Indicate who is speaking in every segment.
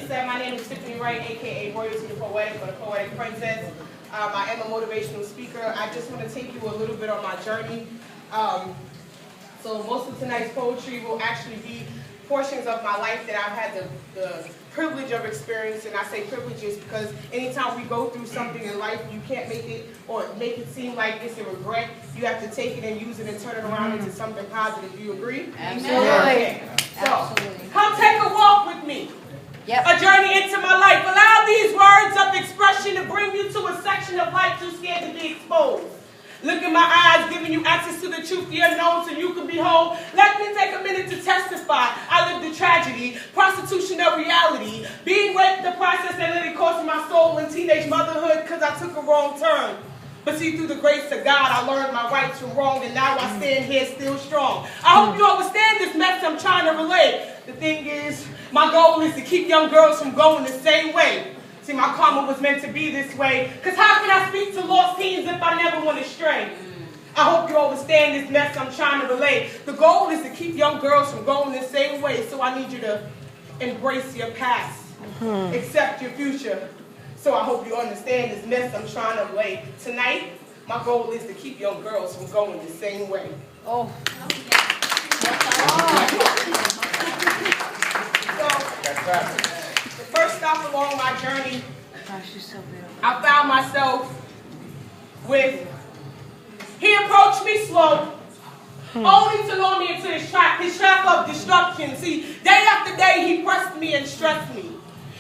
Speaker 1: said, my name is Tiffany Wright, aka Royalty the Poetic, or the Poetic Princess. I am a motivational speaker. I just want to take you a little bit on my journey. So most of tonight's poetry will actually be portions of my life that I've had the privilege of experiencing. I say privileges because anytime we go through something in life, you can't make it or make it seem like it's a regret. You have to take it and use it and turn it around into something positive. Do you agree?
Speaker 2: Absolutely.
Speaker 1: Okay. So, come take a walk with me.
Speaker 2: Yep.
Speaker 1: A journey into my life. Allow these words of expression to bring you to a section of life too scared to be exposed. Look in my eyes, giving you access to the truth, the unknown, so you can behold. Let me take a minute to testify. I lived the tragedy, prostitution of reality, being raped, the process that literally cost my soul in teenage motherhood because I took a wrong turn. But see, through the grace of God, I learned my rights from wrong, and now I stand here still strong. I hope you understand this message I'm trying to relay. The thing is, my goal is to keep young girls from going the same way. See, my karma was meant to be this way. Because how can I speak to lost teens if I never went astray? I hope you understand this message I'm trying to relay. The goal is to keep young girls from going the same way. So I need you to embrace your past. Accept your future. So I hope you understand this message I'm trying to relay. Tonight, my goal is to keep young girls from going the same way.
Speaker 2: Oh.
Speaker 1: The first stop along my journey, I found myself with, he approached me slow, only to lure me into his trap of destruction. See, day after day he pressed me and stressed me.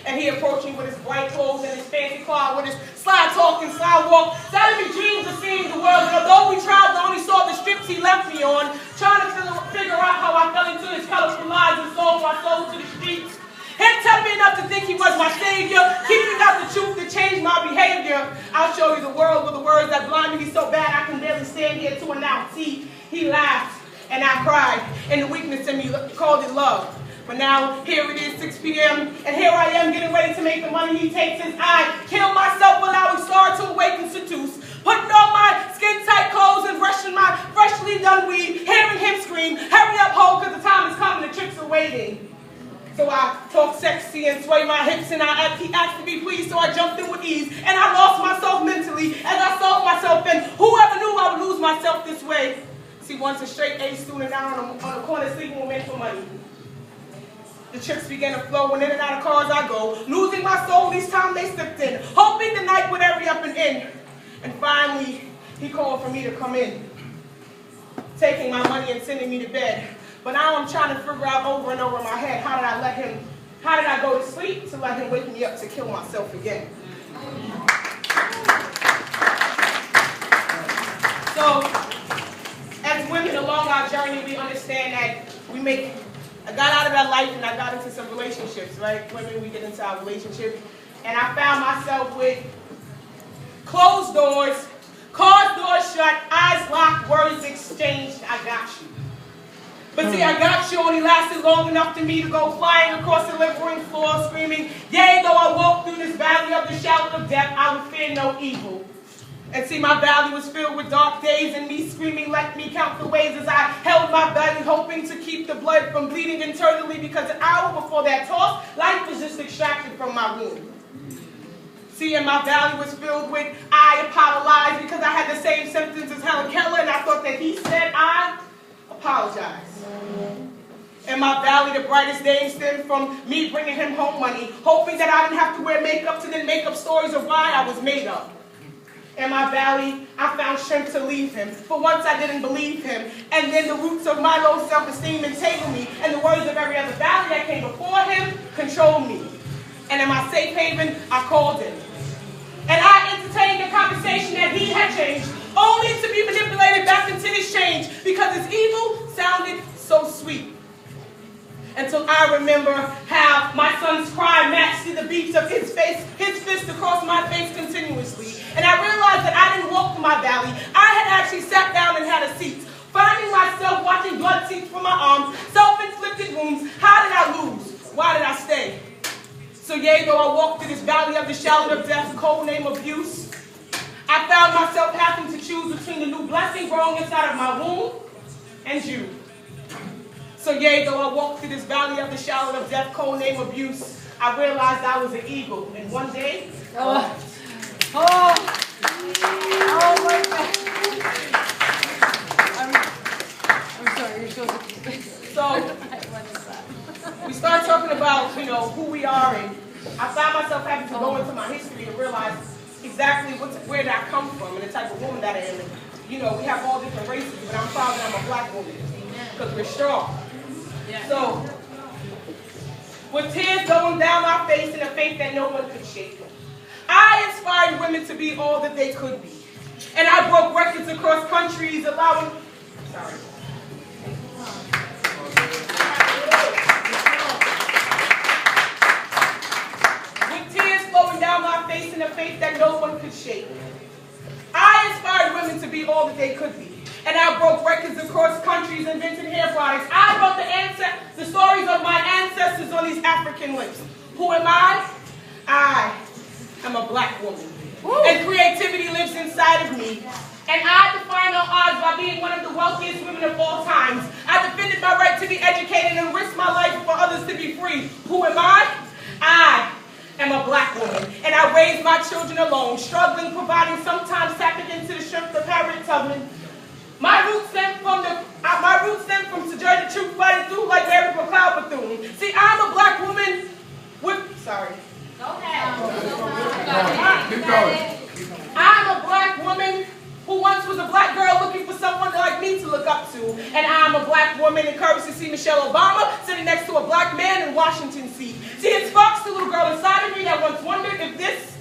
Speaker 1: And he approached me with his bright clothes and his fancy car, with his slide talk and slide walk, selling me dreams of seeing the world. And although we traveled, I only saw the strips he left me on, trying to figure out how I fell into his colorful lies and sold my soul to the streets. Him tell me enough to think he was my savior, keeping out the truth to change my behavior. I'll show you the world with the words that blinded me so bad I can barely stand here to announce. He laughed and I cried, and the weakness in me called it love. But now, here it is, 6 p.m., and here I am getting ready to make the money he takes as I kill myself allowing sorrow to awaken, seduce, putting on my skin-tight clothes and brushing my freshly done weed, hearing him scream, hurry up, ho, because the time is coming, the tricks are waiting. So I talk sexy and sway my hips, and he asked to be pleased, so I jumped in with ease, and I lost myself mentally as I sold myself, and whoever knew I would lose myself this way. See, once a straight A student down on the corner sleeping with men for money. The tricks began to flow, and in and out of cars I go, losing my soul each time they slipped in, hoping the night would hurry up and end. And finally, he called for me to come in, taking my money and sending me to bed. But now I'm trying to figure out over and over in my head, how did I go to sleep to let him wake me up to kill myself again? So, as women along our journey, we understand that I got out of that life and I got into some relationships, right? Women, we get into our relationship. And I found myself with closed doors, cars doors shut, eyes locked, words exchanged, I got you. But see, I got you only lasted long enough for me to go flying across the living floor screaming, yea, though I walk through this valley of the shadow of death, I will fear no evil. And see, my valley was filled with dark days and me screaming, let me count the ways as I held my belly, hoping to keep the blood from bleeding internally because an hour before that toss, life was just extracted from my womb. See, and my valley was filled with, I apologize because I had the same symptoms as Helen Keller, and I thought that he said, I apologize. In my valley, the brightest days stemmed from me bringing him home money, hoping that I didn't have to wear makeup to then make up stories of why I was made up. In my valley, I found strength to leave him. For once I didn't believe him. And then the roots of my low self-esteem entangled me. And the words of every other valley that came before him controlled me. And in my safe haven, I called him. And I entertained a conversation that he had changed, only to be manipulated back into his change because his evil sounded so sweet. Until I remember how my son's cry matched to the beats of his fist across my face continuously. And I realized that I didn't walk through my valley. I had actually sat down and had a seat, finding myself watching blood seep from my arms, self-inflicted wounds. How did I lose? Why did I stay? So yea, though I walked through this valley of the shadow of death, code name abuse, I found myself having to choose between the new blessing growing inside of my womb and you. So yea, though I walk through this valley of the shadow of death, code name abuse, I realized I was an eagle. And one day,
Speaker 2: Oh my God. I'm sorry, you're supposed to.
Speaker 1: So we start talking about, who we are, and I found myself having to go into my history and realize exactly where did I come from and the type of woman that I am. And, we have all different races, but I'm proud that I'm a black woman because we're strong. So, with tears going down my face and a faith that no one could shake, I inspired women to be all that they could be. And I broke records across countries, allowing... Sorry. With tears flowing down my face and a faith that no one could shake, I inspired women to be all that they could be. And I broke records across countries, invented hair products. I wrote the stories of my ancestors on these African lips. Who am I? I am a black woman. Woo. And creativity lives inside of me. And I defy no odds by being one of the wealthiest women of all times. I defended my right to be educated and risked my life for others to be free. Who am I? I am a black woman. And I raised my children alone, struggling, providing, sometimes tapping into the strength of Harriet Tubman. My roots stem from Sojourner Truth, fighting through like Mary McLeod Bethune. See, I'm a black woman with... Sorry.
Speaker 3: Go ahead.
Speaker 4: Keep going.
Speaker 1: I'm a black woman who once was a black girl looking for someone like me to look up to. And I'm a black woman encouraged to see Michelle Obama sitting next to a black man in Washington seat. See, it sparks the little girl inside of me that once wondered if this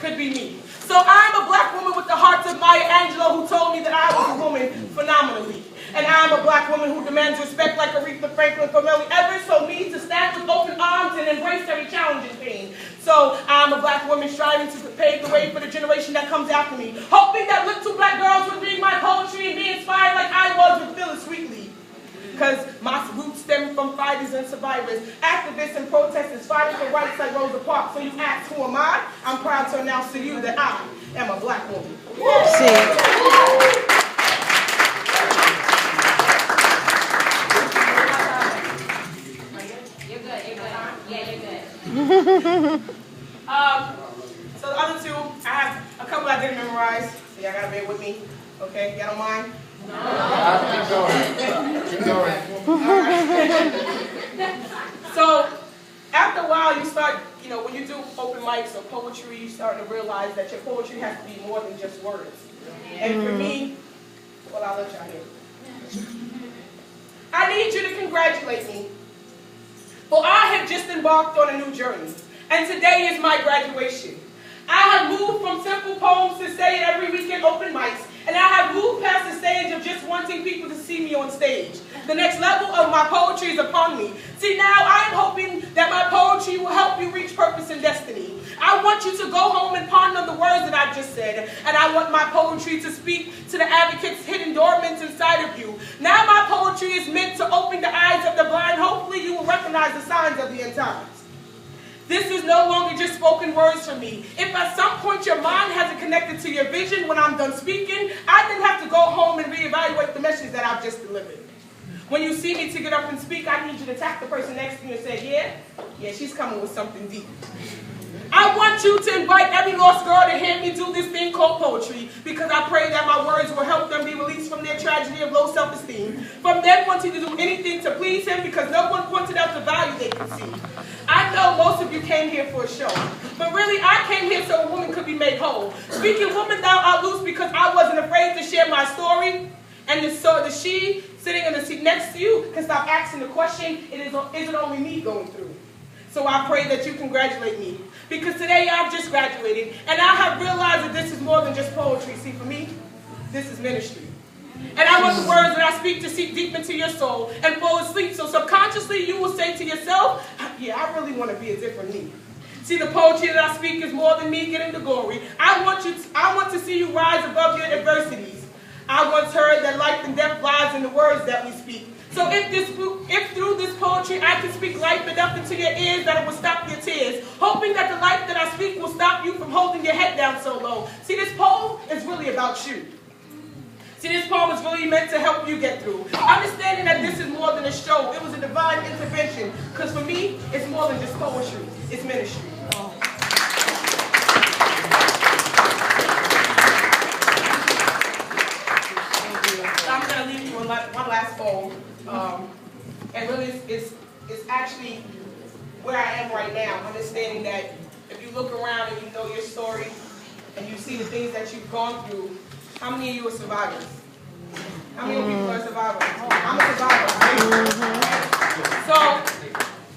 Speaker 1: could be me. So I'm a black woman with the heart of Maya Angelou, who told me that I was a woman phenomenally. And I'm a black woman who demands respect like Aretha Franklin for Melly Evers, so me to stand with open arms and embrace every challenge and pain. So I'm a black woman striving to pave the way for the generation that comes after me, hoping that little black girls would read my poetry and be inspired like I was with Phyllis Wheatley. Because my roots stem from fighters and survivors, activists and protesters fighting for rights like Rosa Parks. So you ask, who am I? I'm proud to announce to you that I am a black woman.
Speaker 3: You're good. Yeah, you're good.
Speaker 1: So the other two, I have a couple I didn't memorize, so y'all gotta bear with me. Okay, y'all don't mind?
Speaker 4: Keep going. Keep going.
Speaker 1: So, after a while, you start, when you do open mics or poetry, you start to realize that your poetry has to be more than just words. And for me, well, I'll let y'all hear. I need you to congratulate me, for I have just embarked on a new journey, and today is my graduation. I have moved from simple poems to say it every week at open mics, and I have moved past the stage of just wanting people to see me on stage. The next level of my poetry is upon me. See, now I'm hoping that my poetry will help you reach purpose and destiny. I want you to go home and ponder the words that I've just said, and I want my poetry to speak to the advocates' hidden dormants inside of you. Now my poetry is meant to open the eyes of the blind. Hopefully you will recognize the signs of the end times. This is no longer just spoken words for me. If at some point your mind hasn't connected to your vision when I'm done speaking, I then have to go home and reevaluate the message that I've just delivered. When you see me to get up and speak, I need you to tap the person next to you and say, yeah, she's coming with something deep. I want you to invite every lost girl to hear me do this thing called poetry, because I pray that my words will help them be released from their tragedy of low self-esteem, from them wanting to do anything to please him because no one pointed out the value they could see. I know most of you came here for a show, but really I came here so a woman could be made whole. Speaking woman thou art loose because I wasn't afraid to share my story, and the she sitting in the seat next to you can stop asking the question, is it only me going through? So I pray that you congratulate me, because today I've just graduated, and I have realized that this is more than just poetry. See, for me, this is ministry. And I want the words that I speak to seep deep into your soul and fall asleep, so subconsciously you will say to yourself, yeah, I really want to be a different me. See, the poetry that I speak is more than me getting the glory. I want to see you rise above your adversities. I once heard that life and death lies in the words that we speak. So if through this poetry I can speak life enough into your ears that it will stop your tears, hoping that the life that I speak will stop you from holding your head down so low. See, this poem is really about you. See, this poem is really meant to help you get through. Understanding that this is more than a show. It was a divine intervention, because for me, it's more than just poetry. It's ministry. So I'm going to leave you with one last poem. And really, it's actually where I am right now, understanding that if you look around and you know your story and you see the things that you've gone through, how many of you are survivors? How many people are survivors? I'm a survivor. So,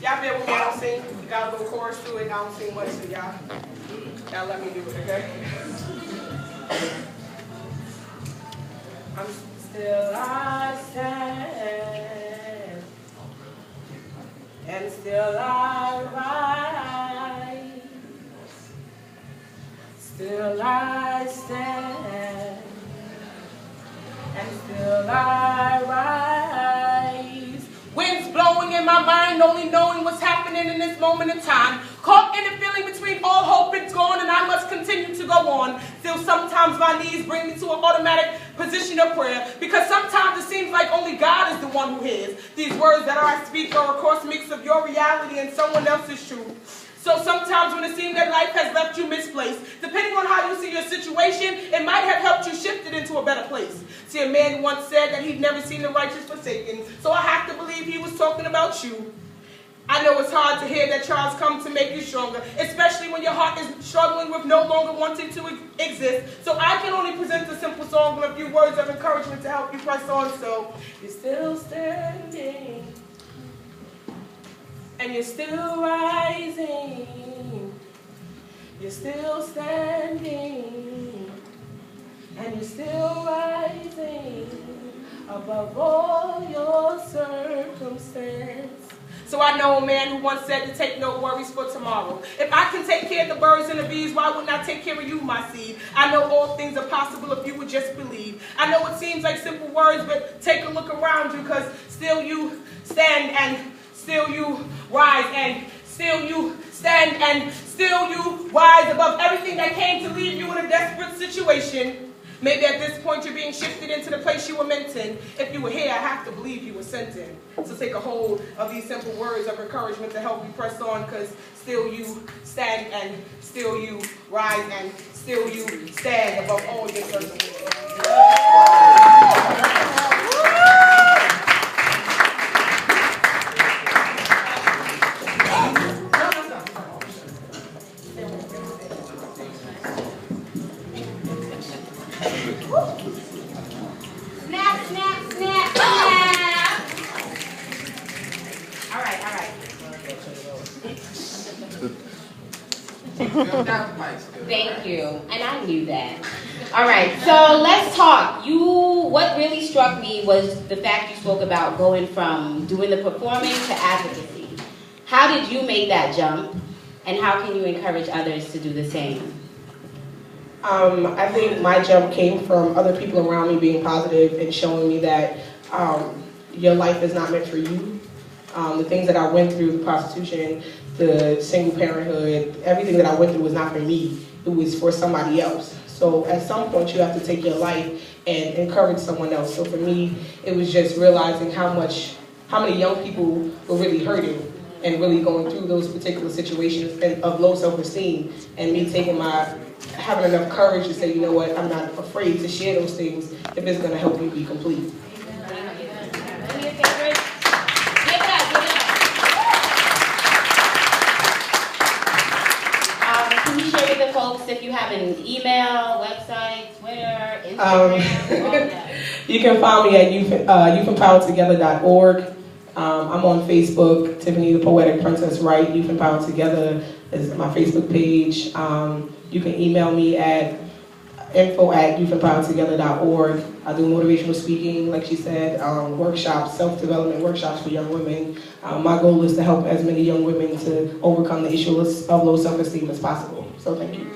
Speaker 1: y'all bear with me, I don't sing. You got a little chorus to it, I don't sing much, so y'all let me do it, okay? I'm still I stand, and still I rise. Still I stand, and still I rise. Winds blowing in my mind, only knowing what's happening in this moment in time. Caught in a feeling between all hope is gone, and I must continue to go on. Still sometimes my knees bring me to an automatic position of prayer, because sometimes it seems like only God is the one who hears. These words that I speak are a cross mix of your reality and someone else's truth. So sometimes when it seems that life has left you misplaced, depending on how you see your situation, it might have helped you shift it into a better place. See, a man once said that he'd never seen the righteous forsaken, so I have to believe he was talking about you. I know it's hard to hear that trials come to make you stronger, especially when your heart is struggling with no longer wanting to exist. So I can only present a simple song with a few words of encouragement to help you press on. So you're still standing, and you're still rising. You're still standing, and you're still rising above all your circumstance. So I know a man who once said to take no worries for tomorrow. If I can take care of the birds and the bees, why wouldn't I take care of you, my seed? I know all things are possible if you would just believe. I know it seems like simple words, but take a look around you, because still you stand, and still you rise, and still you stand, and still you rise above everything that came to leave you in a desperate situation. Maybe at this point you're being shifted into the place you were meant in. If you were here, I have to believe you were sent in. So take a hold of these simple words of encouragement to help you press on, because still you stand, and still you rise, and still you stand above all your circumstances.
Speaker 3: Snap, snap, snap, snap. All right. Thank you. And I knew that. All right, so let's talk. What really struck me was the fact you spoke about going from doing the performing to advocacy. How did you make that jump, and how can you encourage others to do the same?
Speaker 1: I think my jump came from other people around me being positive and showing me that your life is not meant for you. The things that I went through, the prostitution, the single parenthood, everything that I went through was not for me. It was for somebody else. So at some point you have to take your life and encourage someone else. So for me, it was just realizing how many young people were really hurting and really going through those particular situations of low self-esteem, and me having enough courage to say, you know what, I'm not afraid to share those things if it's going to help you be complete.
Speaker 3: Can you share with the folks if you have an email, website, Twitter, Instagram, all that?
Speaker 1: You can find me at youthampoweredtogether.org. I'm on Facebook, Tiffany the Poetic Princess Wright. Youth Empowered Together is my Facebook page. You can email me at info@youthampoweredtogether.org. I do motivational speaking, like she said, workshops, self-development workshops for young women. My goal is to help as many young women to overcome the issue of low self-esteem as possible. So thank you.